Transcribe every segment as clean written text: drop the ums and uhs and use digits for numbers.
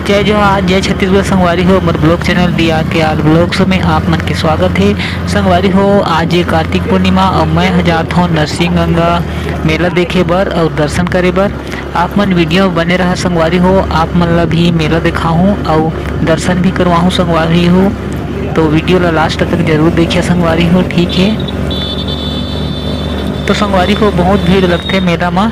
जय जोहार जय छत्तीसगढ़ संगवारी हो। मोर ब्लॉग चैनल दिया के आल ब्लॉग्स में आप मन के स्वागत है। संगवारी हो आज ये कार्तिक पूर्णिमा और मैं जात हूँ नरसिंहगंगा मेला देखे बर और दर्शन करे बर। आप मन वीडियो बने रहा संगवारी हो, आप मन ला भी मेला दिखाऊँ और दर्शन भी करवाऊँ संगवारी हो, तो वीडियो ला लास्ट तक जरूर देखिए संगवारी हो, ठीक है। तो संगवारी हो बहुत भीड़ लगते मेला में,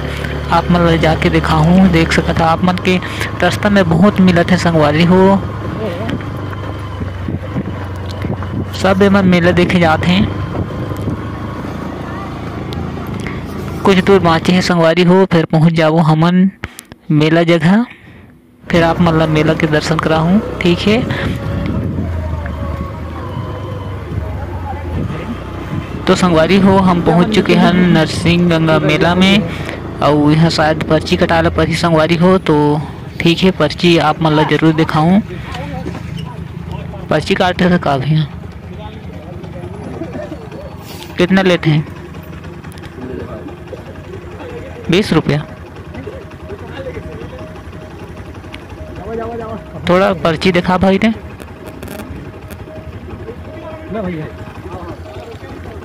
आप मन जाके दिखाऊँ देख सकता आप मन के रास्ता में बहुत मिलत है संगवारी हो। सब एमन मेला देखे जाते हैं, कुछ दूर बाँचे हैं संगवारी हो, फिर पहुंच जाओ हमन मेला जगह, फिर आप मन मेला के दर्शन कराऊँ, ठीक है। तो संगवारी हो हम पहुंच चुके हैं नरसिंहगंगा मेला में और यहाँ शायद पर्ची कटा ला पर्ची संगवारी हो, तो ठीक है पर्ची आप मन ला जरूर दिखाऊँ। पर्ची काटे थे का भी कितना लेते हैं? 20 रुपया। थोड़ा पर्ची दिखा भाई ने।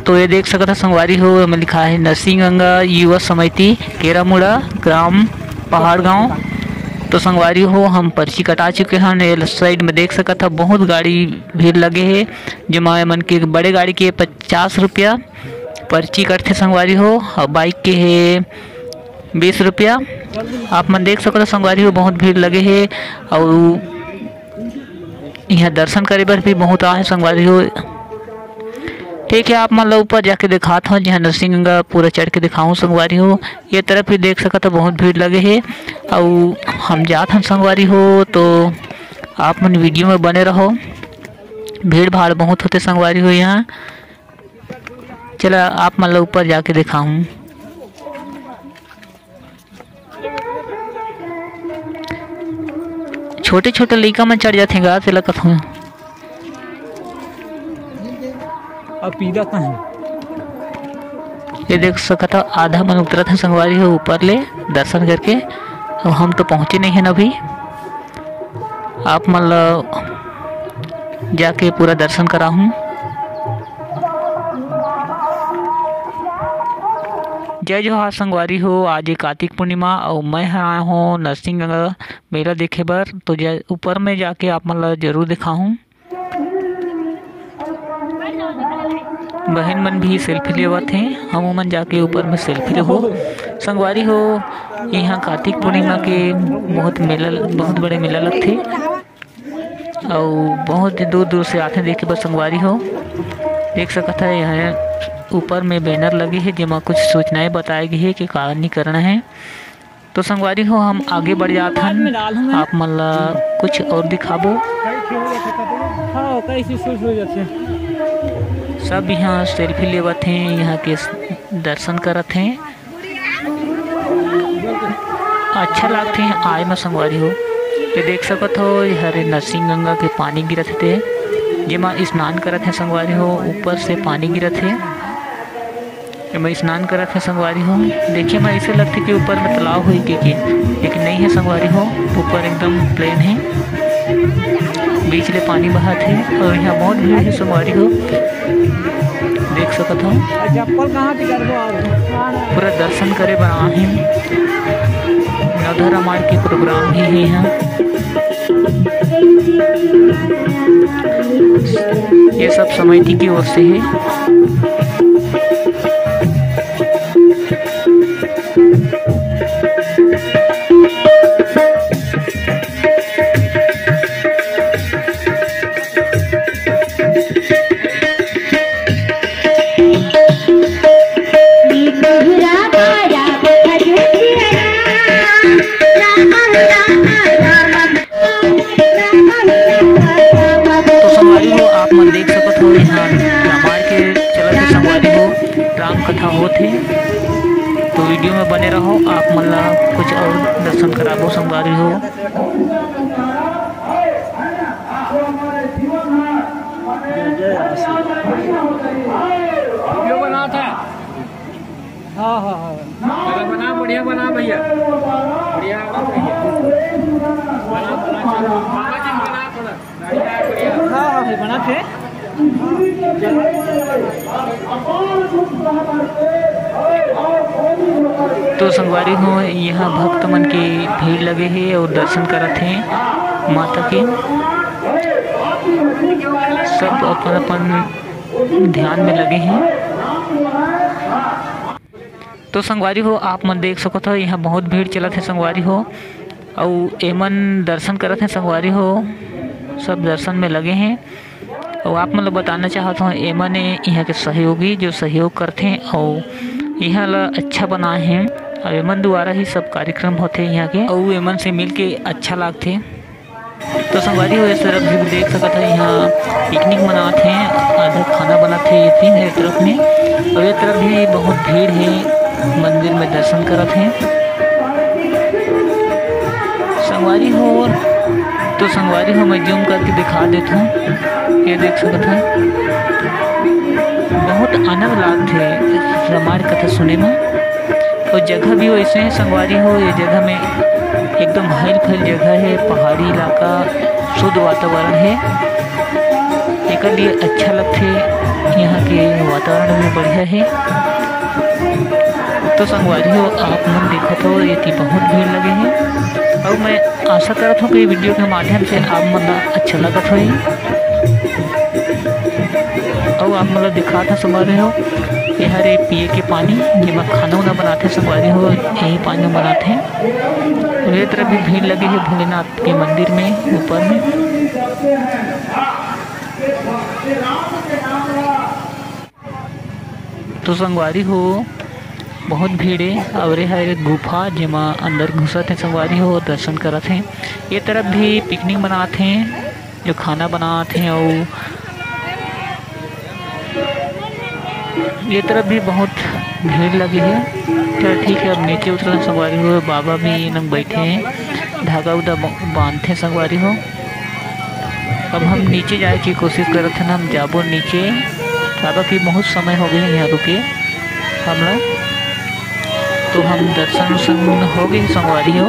तो ये देख सकता संगवारी हो में लिखा है नरसिंहगंगा युवा समिति केरामुड़ा ग्राम पहाड़ गांव। तो संगवारी हो हम पर्ची कटा चुके हैं। ये साइड में देख सकता बहुत गाड़ी भीड़ लगे है, जिमा मन के बड़े गाड़ी के 50 रुपया पर्ची कटते संगवारी हो और बाइक के है 20 रुपया। आप मन देख सकते संगवारी हो बहुत भीड़ लगे है और यहाँ दर्शन करे बर भी बहुत आए संगवारी हो, ठीक है। आप मान लो ऊपर जाके दिखाता हूँ, जहाँ नरसिंहगंगा पूरा चढ़ के दिखाऊँ संगवारी हो। ये तरफ भी देख सकता बहुत भीड़ लगे है और हम जात हैं संगवारी हो, तो आप मन वीडियो में बने रहो। भीड़ भाड़ बहुत होते संगवारी हो यहाँ। चलो आप मान लो ऊपर जाके दिखाऊँ। छोटे छोटे लड़का में चढ़ जाते गा तेला कथों पीदा कहाँ ये देख सकता आधा मन उतरत है संगवारी हो ऊपर ले दर्शन करके, और हम तो पहुँचे नहीं हैं अभी। आप मन जाके पूरा दर्शन कराऊँ। जय जोहार संगवारी हो आज ये कार्तिक पूर्णिमा और मैं आया हूँ नरसिंहगंगा मेला देखे बर, तो ऊपर में जाके आप मन जरूर दिखाऊँ। बहन मन भी सेल्फी लेवत हैं, हम मन जाके ऊपर में सेल्फी लेहो संगवारी हो। यहाँ कार्तिक पूर्णिमा के बहुत बड़े मेला लगते और बहुत दूर दूर से आते देखे बस संगवारी हो। देख सकता है यहाँ ऊपर में बैनर लगे है जिसमें कुछ सूचनाएं बताई गई है कि का नहीं करना है। तो संगवारी हो हम आगे बढ़ जाते हैं, आप मन कुछ और दिखाबो। सब यहाँ सेल्फी लेवत हैं, यहाँ के दर्शन करत हैं, अच्छा लगते हैं आए में संगवारी हो। तो देख सकत हो हरे नरसिंहगंगा के पानी गिरत थे, जेमा स्नान करत हैं संगवारी हो। ऊपर से पानी गिरत है, मैं स्नान करत है संगवारी हो। देखिए मैं ऐसे लगती कि ऊपर में तालाब हुई कि लेकिन नहीं है संगवारी हो, ऊपर एकदम प्लेन है, बीच ले पानी बहत है और यहाँ बहुत भीड़ है संगवारी हो। देख सकत हो पूरा दर्शन करे बना है। नवधा रामायण के प्रोग्राम भी है यहाँ। ये सब समिति की ओर से है। आप मन देख सकते हो यहाँ रामायण के चलत है संगवारी हो, राम कथा होते, तो वीडियो में बने रहो। आप मन कुछ और दर्शन कराबो संगवारी हो। वीडियो बना था। हाँ हाँ हाँ बना बढ़िया बना भैया, बढ़िया बना बना हाँ हाँ है बना थे। तो संगवारी हो यहाँ भक्त मन के भीड़ लगे है और दर्शन करत हैं माता के। सब अपन अपन ध्यान में लगे हैं। तो संगवारी हो आप मन देख सकत हो यहाँ बहुत भीड़ चलत है संगवारी हो, और एमन दर्शन करत हैं संगवारी हो, सब दर्शन में लगे हैं। और आप मतलब बताना चाहता हूँ एमन यहाँ के सहयोगी जो सहयोग करते हैं और यहाँ ला अच्छा बनाए हैं, और एमन द्वारा ही सब कार्यक्रम होते हैं यहाँ के, और एमन से मिल के अच्छा लगते। तो संगवारी हो इस तरफ भी देख सकते हैं यहाँ पिकनिक मनाते हैं, आधा खाना बनाते हैं ये तरफ में, और ये तरफ भी बहुत भीड़ है मंदिर में दर्शन करते हैं संगवारी हो। तो संगवारी हो मैं जूम करके दिखा देता हूँ, ये देख सकते हैं बहुत आनंद लागते है रामायण कथा सुने में। और जगह भी वैसे है संगवारी हो, ये जगह में एकदम हल फैल जगह है, पहाड़ी इलाका, शुद्ध वातावरण है, एक लिए अच्छा लगते। यहाँ के वातावरण भी बढ़िया है। तो संगवारी हो आप मन देखो तो ये बहुत भीड़ लगे हैं, और मैं आशा करता हूँ कि वीडियो के माध्यम से आप मतलब अच्छा लगत हो, और आप मतलब दिखा था संगवारी हो ये हरे पिए के पानी जिसमें खाना वाना बनाते संगवारी हो यही पानी बनाते हैं। और ये तरफ भी भीड़ लगी है भोलेनाथ के मंदिर में ऊपर में। तो संगवारी हो बहुत भीड़ है, और यह एक गुफा जिमा अंदर घुसत है संगवारी हो दर्शन करते हैं। ये तरफ भी पिकनिक मनाते हैं जो खाना बनाते हैं, और ये तरफ भी बहुत भीड़ लगी है। चलो ठीक है अब नीचे उतरना संगवारी हो, बाबा भी लोग बैठे हैं धागा उदा बांधते हैं संगवारी हो। अब हम नीचे जाए की कोशिश करते हैं, हम जाबो नीचे, बाबा की बहुत समय हो गए यहाँ रुके हम लोग। तो हम दर्शन वर्शन हो गए संगवारी हो।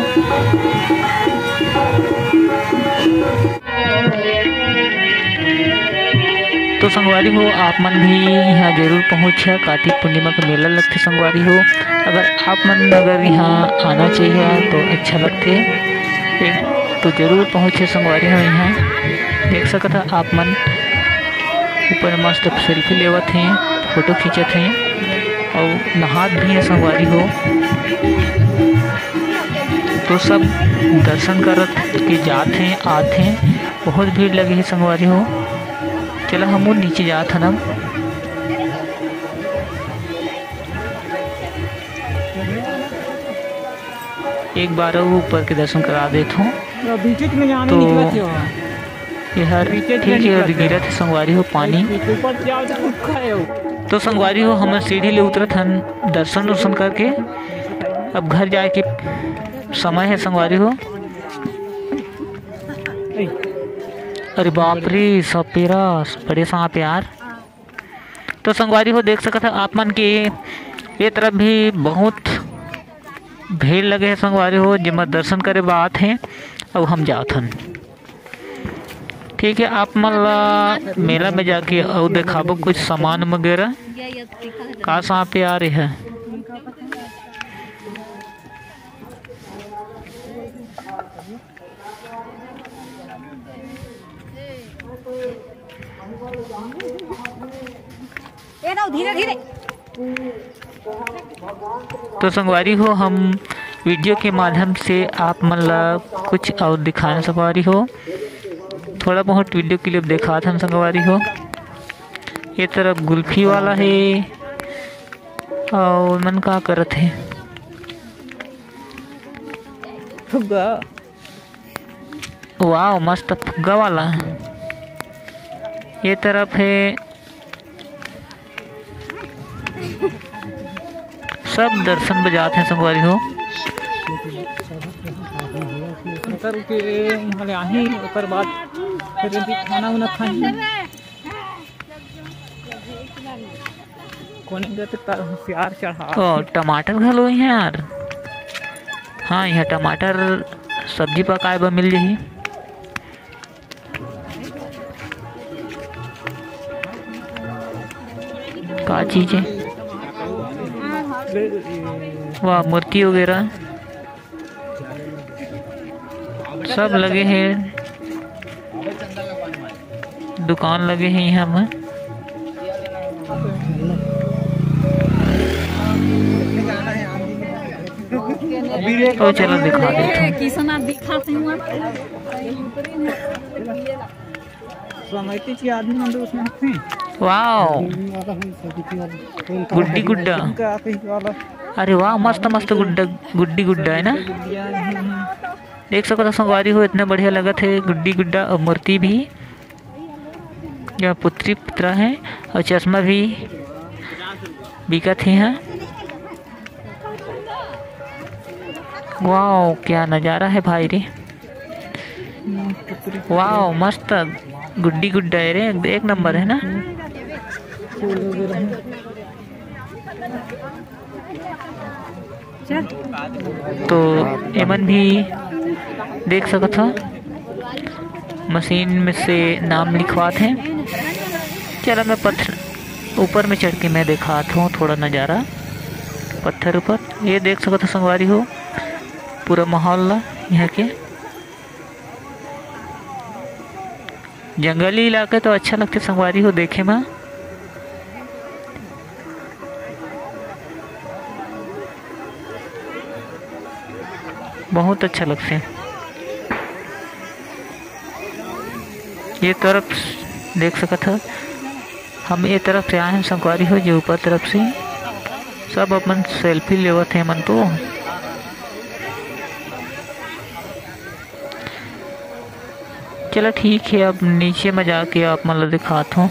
तो संगवारी हो आप मन भी यहाँ जरूर पहुँचे, कार्तिक पूर्णिमा का मेला लगते संगवारी हो। अगर आप मन अगर यहाँ आना चाहिए तो अच्छा लगते, तो जरूर पहुँचे संगवारी हो। यहाँ देख सकते आप मन ऊपर मस्त सेल्फी लेवत हैं, फोटो खींचत हैं, और नहात भी है संगवारी हो। तो सब दर्शन करत के जाते हैं आते हैं, बहुत भीड़ लगी है संगवारी हो। चलो हम नीचे जाते हैं ना। एक बार ऊपर के दर्शन करा देता हूँ। तो यह ठीक है गिरत है संगवारी हो पानी। तो संगवारी हो हम सीढ़ी ले उतरत हन दर्शन वर्शन करके, अब घर जाए के समय है संगवारी हो। अरे बाप रे सपेरा बड़े सांप यार। तो संगवारी हो देख सकते आप मन के ये तरफ भी बहुत भीड़ लगे है संगवारी हो, जिसमें दर्शन करे बात है, और हम जात हन। ठीक है आप मन मेला में जाके और दिखाबो कुछ सामान वगैरह का सांप आ रही है। धीरे धीरे। तो संगवारी हो हम वीडियो के माध्यम से आप मन ला कुछ और दिखाने संगवारी हो, थोड़ा बहुत वीडियो क्लिप दिखा था संगवारी हो। ये तरफ गुल्फी वाला है, और मन का करत है फुग्गा, वाह मस्त फुग्गा वाला। ये तरफ है सब दर्शन बजाते हैं संगवारी हो। के आही ओकर बाद फिर खाना उना खाई कोने गते तार होशियार चढ़ा। ओ टमाटर घलो है यार। हाँ यहाँ टमाटर सब्जी पकाए बा मिल जाही। का चीज है, वाह मूर्ति वगैरह सब लगे हैं, दुकान लगे हैं यहाँ में। तो चलो दिखा देता हूँ। समिति के आदमी मन तो उसमें थे। वाओ गुड्डी गुड्डा, अरे वाह मस्त मस्त गुड्डा गुड्डी गुड्डा है ना, देख सको तो संगवारी हो इतना बढ़िया लगा थे गुड्डी गुड्डा। और मूर्ति भी या पुत्री पुत्रा है और चश्मा भी बिका थे यहाँ। वाओ क्या नज़ारा है भाई रे, वाओ मस्त गुड्डी गुड्डा है रे, एक नंबर है ना। तो एमन भी देख सकते हो मशीन में से नाम लिखवाते हैं। चलो मैं पत्थर ऊपर में चढ़ के मैं दिखाता हूँ थोड़ा नज़ारा पत्थर ऊपर। ये देख सकते हो संगवारी हो पूरा माहौल यहाँ के, जंगली इलाके तो अच्छा लगते संगवारी हो देखे में। बहुत अच्छा लगते हैं। ये तरफ देख सकते हो हम ये तरफ से आए हैं संगवारी हो, जो ऊपर तरफ से सब अपन सेल्फी लेवत है मन। तो चलो ठीक है, अब नीचे में जाके आप मतलब दिखाता हूँ।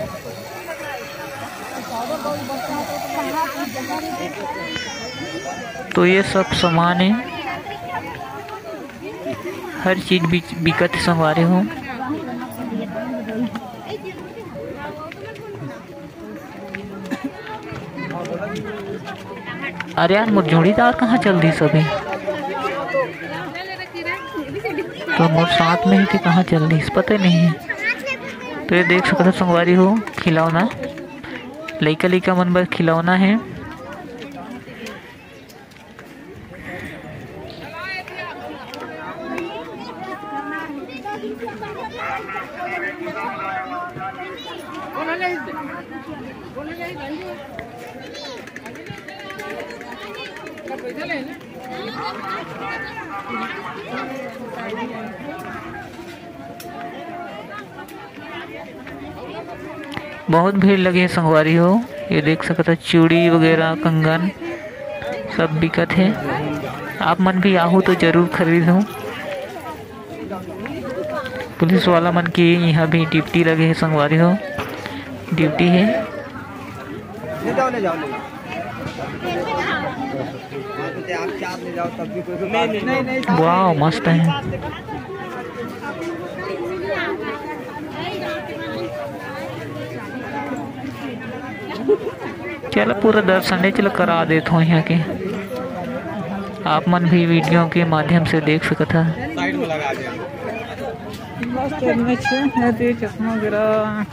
तो ये सब सामान है, हर चीज बिकत संगवारी हूँ। अरे यार मोर जोड़ीदार कहाँ चल रही सभी, तो मोर साथ में ही थी कहाँ चल रही पता नहीं है। तो ये देख सकते संगवारी हो खिलौना, लइका लइका मन बस खिलौना है। बहुत भीड़ लगी है संगवारी हो, ये देख सकते हो चूड़ी वगैरह कंगन सब बिकत है। आप मन भी आहू तो जरूर खरीदो। पुलिस वाला मन की यहाँ भी ड्यूटी लगे है संगवारी हो, ड्यूटी है। वाह मस्त है। चलो पूरा दर्शन चलो करा देता हूँ यहाँ के, आप मन भी वीडियो के माध्यम से देख सकता है। चश्मा वगैरह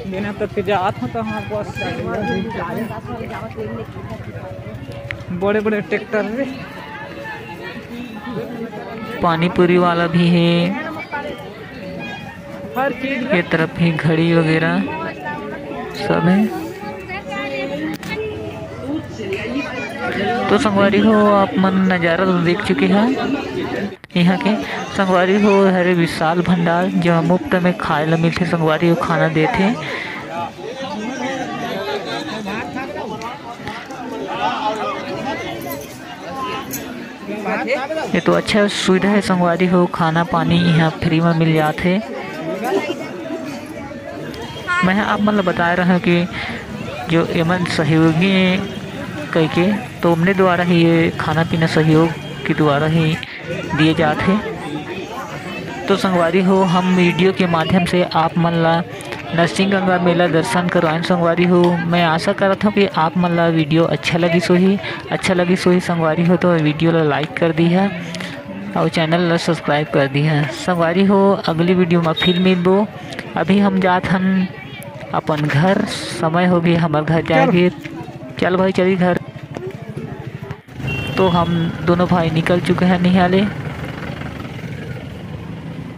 देना तक जात हूँ तो हमारे पास बड़े बड़े ट्रैक्टर है। पानी पूरी वाला भी है, हर चीज ये तरफ भी घड़ी वगैरह सब है। तो संगवारी हो आप मन नज़ारा तो देख चुके हैं यहाँ के। संगवारी हो हरे विशाल भंडार जो मुफ्त में खाए ला मिलते, संगवारी हो खाना देते। ये तो अच्छा सुविधा है संगवारी हो, खाना पानी यहाँ फ्री में मिल जाते। मैं आप मतलब बता रहा हूँ कि जो एमन सहयोगी कह के, तो उनके द्वारा ही ये खाना पीना सहयोग के द्वारा ही दिए जाते। तो संगवारी हो हम वीडियो के माध्यम से आप मन ला नरसिंहगंगा मेला दर्शन करवाइन संगवारी हो। मैं आशा करता हूँ कि आप मन ला वीडियो अच्छा लगी सोही संगवारी हो तो वीडियो ला लाइक कर दी है और चैनल ला सब्सक्राइब कर दी है संगवारी हो। अगली वीडियो में फिर मिलबो। अभी हम जात हन अपन घर, समय हो गई हमारे घर जाएंगे। चल भाई चली घर। तो हम दोनों भाई निकल चुके हैं निहाले।